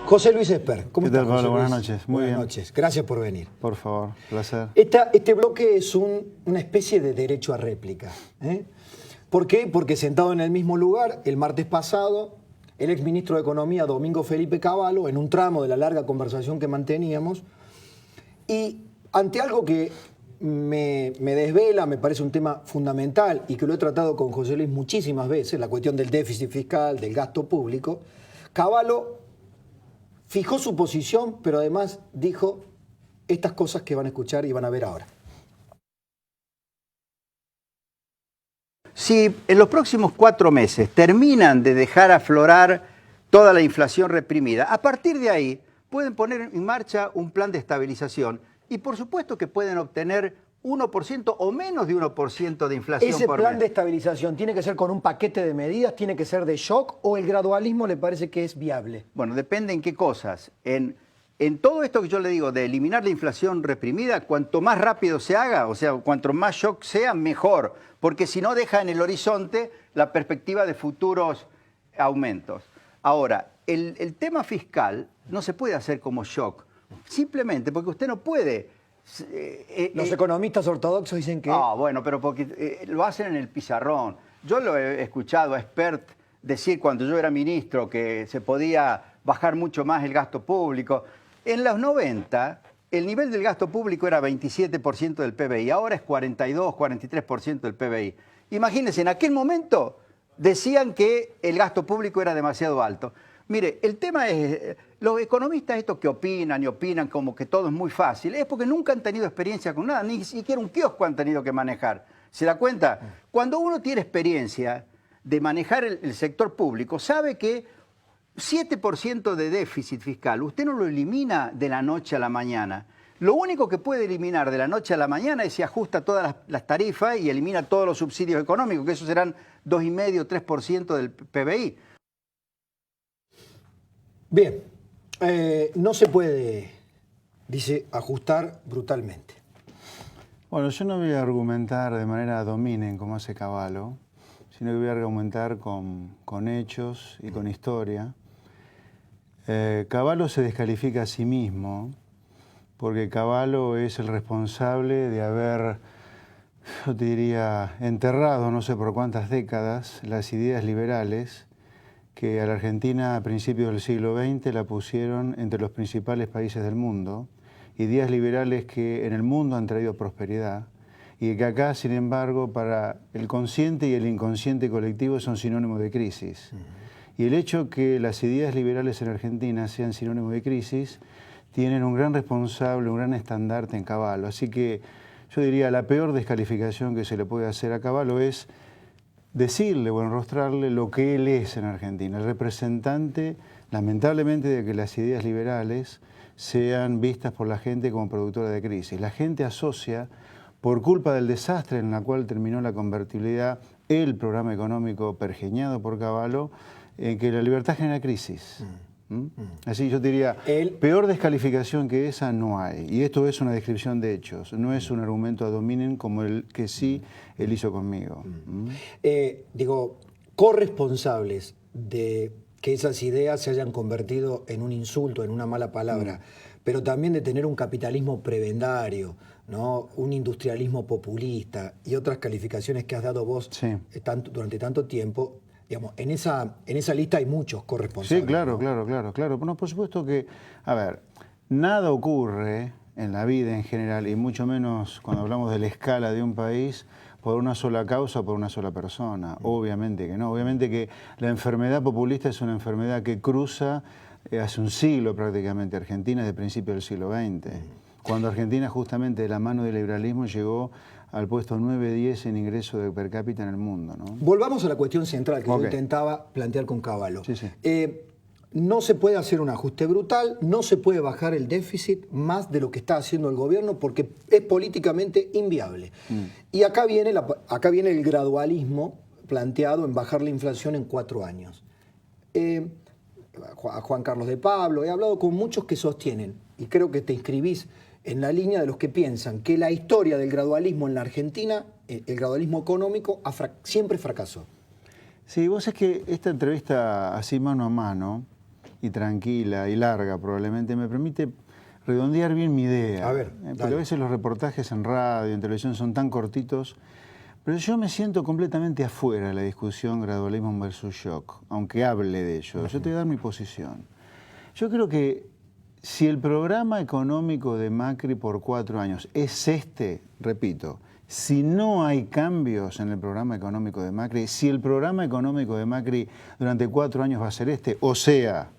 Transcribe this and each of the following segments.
José Luis Esper, ¿cómo ¿Qué tal, estás, Pablo? José Luis? Buenas noches, muy bien. Buenas noches, gracias por venir. Por favor, placer. Este bloque es una especie de derecho a réplica. ¿Por qué? Porque sentado en el mismo lugar, el martes pasado, el exministro de Economía, Domingo Felipe Cavallo, en un tramo de la larga conversación que manteníamos, y ante algo que me desvela, me parece un tema fundamental y que lo he tratado con José Luis muchísimas veces, la cuestión del déficit fiscal, del gasto público, Cavallo fijó su posición, pero además dijo estas cosas que van a escuchar y van a ver ahora. Si en los próximos 4 meses terminan de dejar aflorar toda la inflación reprimida, a partir de ahí pueden poner en marcha un plan de estabilización y por supuesto que pueden obtener 1% o menos de 1% de inflación ¿Ese por plan mes. de estabilización tiene que ser con un paquete de medidas, tiene que ser de shock o el gradualismo le parece que es viable? Bueno, depende en qué cosas. En todo esto que yo le digo de eliminar la inflación reprimida, cuanto más rápido se haga, o sea, cuanto más shock sea, mejor, porque si no deja en el horizonte la perspectiva de futuros aumentos. Ahora, el tema fiscal no se puede hacer como shock, simplemente porque usted no puede... Los economistas ortodoxos dicen que... bueno, pero porque lo hacen en el pizarrón. Yo lo he escuchado a Espert decir cuando yo era ministro que se podía bajar mucho más el gasto público. En los 90, el nivel del gasto público era 27% del PBI, ahora es 42, 43% del PBI. Imagínense, en aquel momento decían que el gasto público era demasiado alto. Mire, el tema es, los economistas estos que opinan y opinan como que todo es muy fácil, es porque nunca han tenido experiencia con nada, ni siquiera un kiosco han tenido que manejar. ¿Se da cuenta? Cuando uno tiene experiencia de manejar el sector público, sabe que 7% de déficit fiscal, usted no lo elimina de la noche a la mañana. Lo único que puede eliminar de la noche a la mañana es si ajusta todas las tarifas y elimina todos los subsidios económicos, que esos serán 2,5-3% del PBI. Bien, no se puede, dice, ajustar brutalmente. Bueno, yo no voy a argumentar de manera dominen como hace Cavallo, sino que voy a argumentar con hechos y con historia. Cavallo se descalifica a sí mismo porque Cavallo es el responsable de haber, yo te diría, enterrado no sé por cuántas décadas las ideas liberales que a la Argentina a principios del siglo XX la pusieron entre los principales países del mundo, ideas liberales que en el mundo han traído prosperidad y que acá, sin embargo, para el consciente y el inconsciente colectivo son sinónimos de crisis. Y el hecho que las ideas liberales en Argentina sean sinónimos de crisis tienen un gran responsable, un gran estandarte en Cavallo. Así que yo diría la peor descalificación que se le puede hacer a Cavallo es decirle o enrostrarle lo que él es en Argentina, el representante, lamentablemente, de que las ideas liberales sean vistas por la gente como productora de crisis. La gente asocia, por culpa del desastre en el cual terminó la convertibilidad, el programa económico pergeñado por Cavallo, en que la libertad genera crisis. Así yo diría, peor descalificación que esa no hay. Y esto es una descripción de hechos, no es un argumento ad hominem como el que sí él hizo conmigo. Digo, corresponsables de que esas ideas se hayan convertido en un insulto, en una mala palabra, pero también de tener un capitalismo prebendario, ¿no? Un industrialismo populista y otras calificaciones que has dado vos durante tanto tiempo. Digamos, en esa lista hay muchos corresponsables. Sí, claro, ¿no? claro. Bueno, por supuesto que, a ver, nada ocurre en la vida en general, y mucho menos cuando hablamos de la escala de un país, por una sola causa o por una sola persona. Obviamente que no. Obviamente que la enfermedad populista es una enfermedad que cruza hace un siglo prácticamente Argentina, desde principios del siglo XX. Cuando Argentina justamente de la mano del liberalismo llegó al puesto 9-10 en ingreso de per cápita en el mundo, ¿no? Volvamos a la cuestión central que yo intentaba plantear con Cavallo. No se puede hacer un ajuste brutal, no se puede bajar el déficit más de lo que está haciendo el gobierno porque es políticamente inviable. Y acá viene el gradualismo planteado en bajar la inflación en 4 años. A Juan Carlos de Pablo, he hablado con muchos que sostienen, y creo que te inscribís en la línea de los que piensan que la historia del gradualismo en la Argentina, el gradualismo económico, siempre fracasó. Sí, vos es que esta entrevista así mano a mano y tranquila y larga probablemente me permite redondear bien mi idea. A ver, porque a veces los reportajes en radio, en televisión son tan cortitos, pero yo me siento completamente afuera de la discusión gradualismo versus shock, aunque hable de ello. Yo te voy a dar mi posición. Yo creo que si el programa económico de Macri por 4 años es este, repito, si no hay cambios en el programa económico de Macri, si el programa económico de Macri durante 4 años va a ser este, o sea,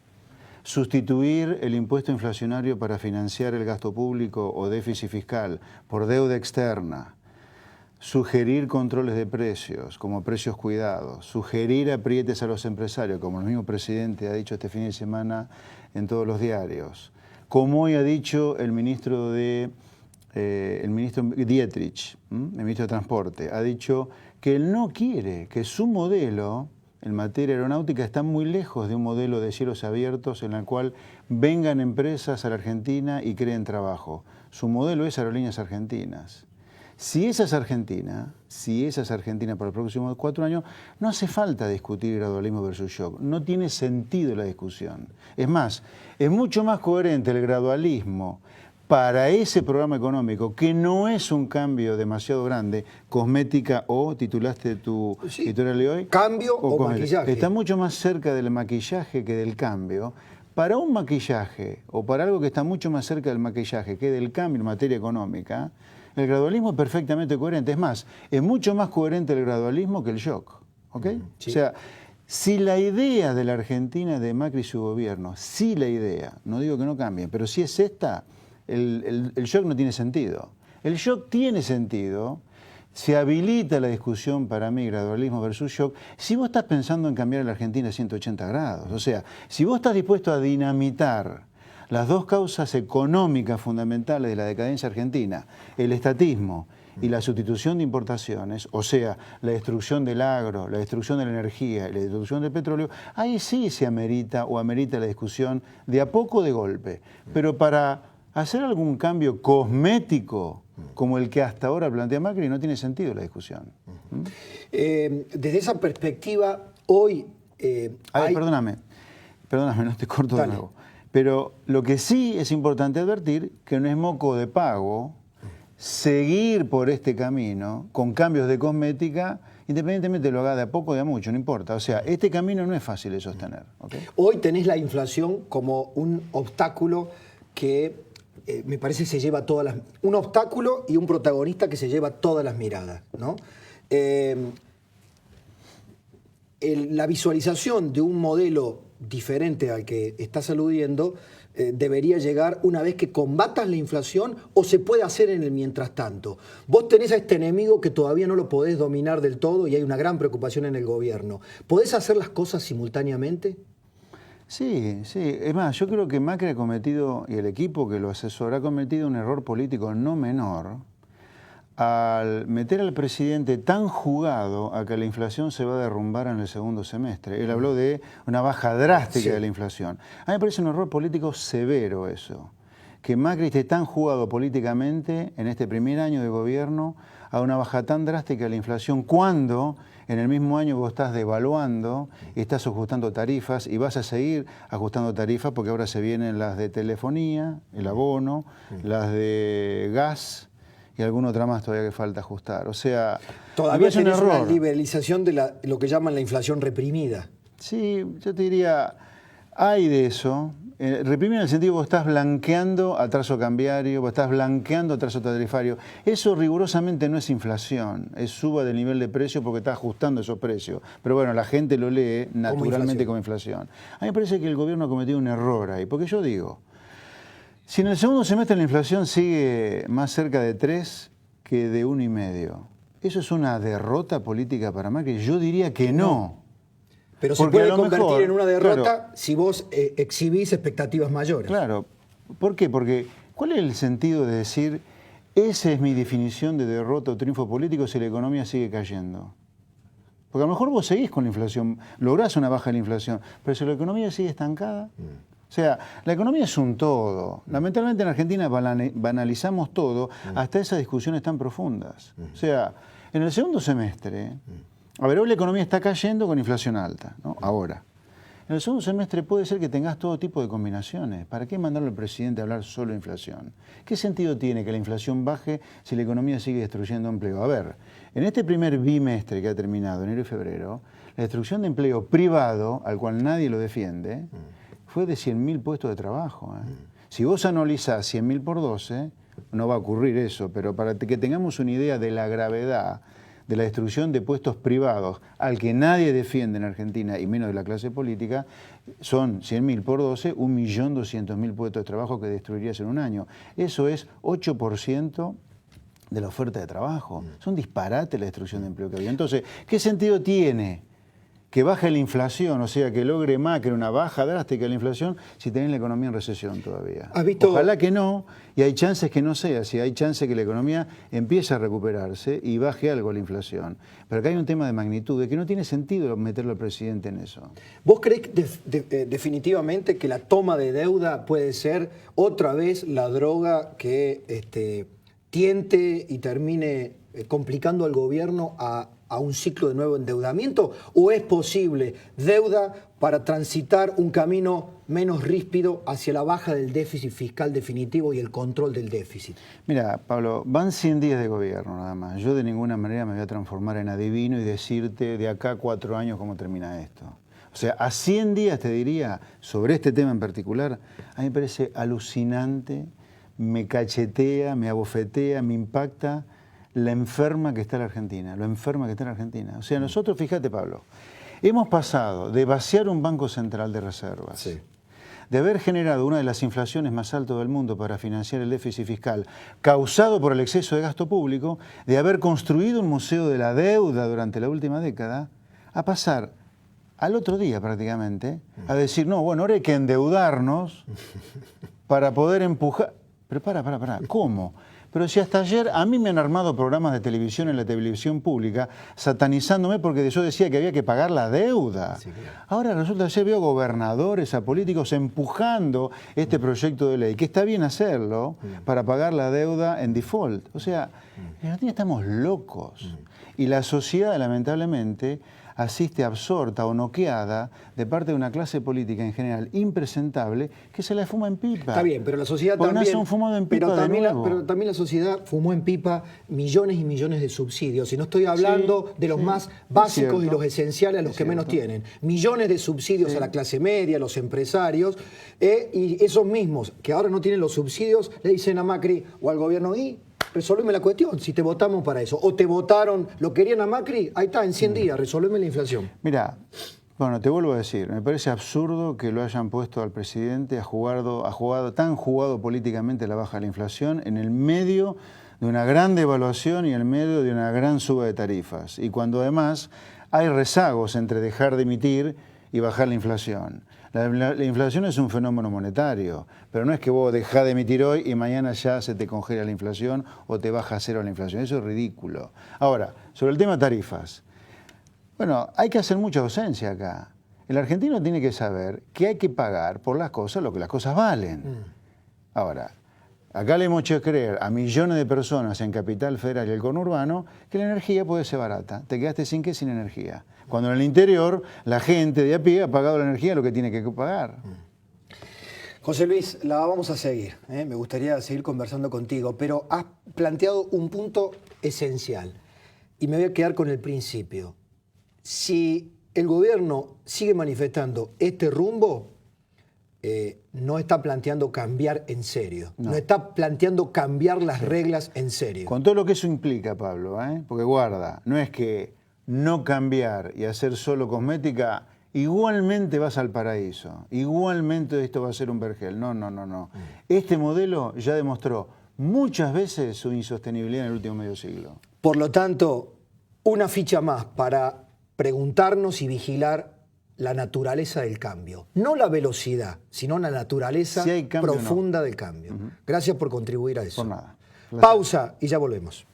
sustituir el impuesto inflacionario para financiar el gasto público o déficit fiscal por deuda externa, sugerir controles de precios, como precios cuidados, sugerir aprietes a los empresarios, como el mismo presidente ha dicho este fin de semana en todos los diarios, como hoy ha dicho el ministro Dietrich, el ministro de Transporte, ha dicho que él no quiere, que su modelo en materia aeronáutica está muy lejos de un modelo de cielos abiertos en el cual vengan empresas a la Argentina y creen trabajo. Su modelo es Aerolíneas Argentinas. Si esa es Argentina para los próximos 4 años, no hace falta discutir gradualismo versus shock. No tiene sentido la discusión. Es más, es mucho más coherente el gradualismo para ese programa económico, que no es un cambio demasiado grande, cosmética o, titulaste tu editorial de hoy, cambio o maquillaje. Está mucho más cerca del maquillaje que del cambio. Para un maquillaje o para algo que está mucho más cerca del maquillaje que del cambio en materia económica, el gradualismo es perfectamente coherente. Es más, es mucho más coherente el gradualismo que el shock. ¿Ok? Sí. O sea, si la idea de la Argentina de Macri y su gobierno, si la idea, no digo que no cambie, pero si es esta, el shock no tiene sentido. El shock tiene sentido, se habilita la discusión para mí, gradualismo versus shock, si vos estás pensando en cambiar a la Argentina a 180 grados. O sea, si vos estás dispuesto a dinamitar las dos causas económicas fundamentales de la decadencia argentina, el estatismo y la sustitución de importaciones, o sea, la destrucción del agro, la destrucción de la energía y la destrucción del petróleo, ahí sí se amerita la discusión de a poco de golpe. Pero para hacer algún cambio cosmético como el que hasta ahora plantea Macri no tiene sentido la discusión. Desde esa perspectiva, hoy... Perdóname, no te corto de nuevo. Pero lo que sí es importante advertir que no es moco de pago seguir por este camino con cambios de cosmética, independientemente lo haga de a poco o de a mucho, no importa. O sea, este camino no es fácil de sostener. ¿Okay? Hoy tenés la inflación como un obstáculo que me parece se lleva todas las... Un obstáculo y un protagonista que se lleva todas las miradas, ¿no? La visualización de un modelo diferente al que estás aludiendo debería llegar una vez que combatas la inflación, o se puede hacer en el mientras tanto. Vos tenés a este enemigo que todavía no lo podés dominar del todo y hay una gran preocupación en el gobierno. ¿Podés hacer las cosas simultáneamente? Sí, sí. Es más, yo creo que Macri ha cometido, y el equipo que lo asesora, ha cometido un error político no menor al meter al presidente tan jugado a que la inflación se va a derrumbar en el segundo semestre. Él habló de una baja drástica de la inflación. A mí me parece un error político severo eso, que Macri esté tan jugado políticamente en este primer año de gobierno a una baja tan drástica de la inflación, cuando en el mismo año vos estás devaluando, estás ajustando tarifas y vas a seguir ajustando tarifas porque ahora se vienen las de telefonía, el abono, las de gas y alguna otra más todavía que falta ajustar. O sea, todavía es un error. Una liberalización de lo que llaman la inflación reprimida. Sí, yo te diría, hay de eso. Reprimir en el sentido que vos estás blanqueando atraso cambiario, vos estás blanqueando atraso tarifario. Eso rigurosamente no es inflación, es suba del nivel de precio porque está ajustando esos precios. Pero bueno, la gente lo lee naturalmente como inflación. A mí me parece que el gobierno ha cometido un error ahí, porque yo digo, si en el segundo semestre la inflación sigue más cerca de 3 que de 1,5, ¿eso es una derrota política para Macri? Yo diría que no. Pero se puede convertir en una derrota si vos exhibís expectativas mayores. Claro. ¿Por qué? Porque ¿cuál es el sentido de decir esa es mi definición de derrota o triunfo político si la economía sigue cayendo? Porque a lo mejor vos seguís con la inflación, lográs una baja de la inflación, pero si la economía sigue estancada... O sea, la economía es un todo. Lamentablemente en Argentina banalizamos todo hasta esas discusiones tan profundas. O sea, en el segundo semestre, a ver, hoy la economía está cayendo con inflación alta, ¿no? Ahora. En el segundo semestre puede ser que tengas todo tipo de combinaciones. ¿Para qué mandarle al presidente a hablar solo de inflación? ¿Qué sentido tiene que la inflación baje si la economía sigue destruyendo empleo? A ver, en este primer bimestre que ha terminado, enero y febrero, la destrucción de empleo privado, al cual nadie lo defiende, fue de 100.000 puestos de trabajo. Si vos analizás 100.000 por 12, no va a ocurrir eso, pero para que tengamos una idea de la gravedad de la destrucción de puestos privados, al que nadie defiende en Argentina, y menos de la clase política, son 100.000 por 12, 1.200.000 puestos de trabajo que destruirías en un año. Eso es 8% de la oferta de trabajo. Son disparates la destrucción de empleo que había. Entonces, ¿qué sentido tiene que baje la inflación, o sea, que logre Macri una baja drástica de la inflación, si tenés la economía en recesión todavía? Ojalá que no, y hay chances que no sea, si hay chances que la economía empiece a recuperarse y baje algo la inflación. Pero acá hay un tema de magnitud, de que no tiene sentido meterlo al presidente en eso. ¿Vos creés definitivamente que la toma de deuda puede ser otra vez la droga que tiente y termine complicando al gobierno a un ciclo de nuevo endeudamiento? ¿O es posible deuda para transitar un camino menos ríspido hacia la baja del déficit fiscal definitivo y el control del déficit? Mira, Pablo, van 100 días de gobierno nada más. Yo de ninguna manera me voy a transformar en adivino y decirte de acá a 4 años cómo termina esto. O sea, a 100 días te diría, sobre este tema en particular, a mí me parece alucinante, me cachetea, me abofetea, me impacta la enferma que está la Argentina, lo enferma que está la Argentina. O sea, nosotros, fíjate, Pablo, hemos pasado de vaciar un banco central de reservas, de haber generado una de las inflaciones más altas del mundo para financiar el déficit fiscal, causado por el exceso de gasto público, de haber construido un museo de la deuda durante la última década, a pasar al otro día prácticamente a decir, no, bueno, ahora hay que endeudarnos para poder empujar. Pero para, ¿cómo? Pero si hasta ayer a mí me han armado programas de televisión en la televisión pública satanizándome porque yo decía que había que pagar la deuda. Sí, claro. Ahora resulta que yo veo gobernadores, a políticos empujando este proyecto de ley, que está bien hacerlo para pagar la deuda en default. O sea, en Argentina estamos locos. Y la sociedad, lamentablemente, asiste absorta o noqueada de parte de una clase política en general impresentable que se la fuma en pipa. Está bien, pero la sociedad porque también... no fumado en pipa pero también la sociedad fumó en pipa millones y millones de subsidios. Y no estoy hablando de los más básicos y los esenciales a los que menos tienen. Millones de subsidios a la clase media, a los empresarios, y esos mismos que ahora no tienen los subsidios le dicen a Macri o al gobierno resolveme la cuestión, si te votamos para eso. O te votaron, lo querían a Macri, ahí está, en 100 días, resolveme la inflación. Mira, bueno, te vuelvo a decir, me parece absurdo que lo hayan puesto al presidente, tan jugado políticamente la baja de la inflación, en el medio de una gran devaluación y en el medio de una gran suba de tarifas. Y cuando además hay rezagos entre dejar de emitir y bajar la inflación. La inflación es un fenómeno monetario, pero no es que vos dejás de emitir hoy y mañana ya se te congela la inflación o te baja a cero la inflación. Eso es ridículo. Ahora, sobre el tema tarifas. Bueno, hay que hacer mucha docencia acá. El argentino tiene que saber que hay que pagar por las cosas lo que las cosas valen. Ahora, acá le hemos hecho creer a millones de personas en Capital Federal y el conurbano que la energía puede ser barata. Te quedaste sin qué, sin energía. Cuando en el interior la gente de a pie ha pagado la energía lo que tiene que pagar. José Luis, la vamos a seguir. Me gustaría seguir conversando contigo, pero has planteado un punto esencial y me voy a quedar con el principio. Si el gobierno sigue manifestando este rumbo, no está planteando cambiar en serio. No está planteando cambiar las reglas en serio. Con todo lo que eso implica, Pablo, porque guarda, no es que no cambiar y hacer solo cosmética, igualmente vas al paraíso, igualmente esto va a ser un vergel. No. Este modelo ya demostró muchas veces su insostenibilidad en el último medio siglo. Por lo tanto, una ficha más para preguntarnos y vigilar la naturaleza del cambio. No la velocidad, sino la naturaleza profunda del cambio. Gracias por contribuir a eso. Por nada. Pausa y ya volvemos.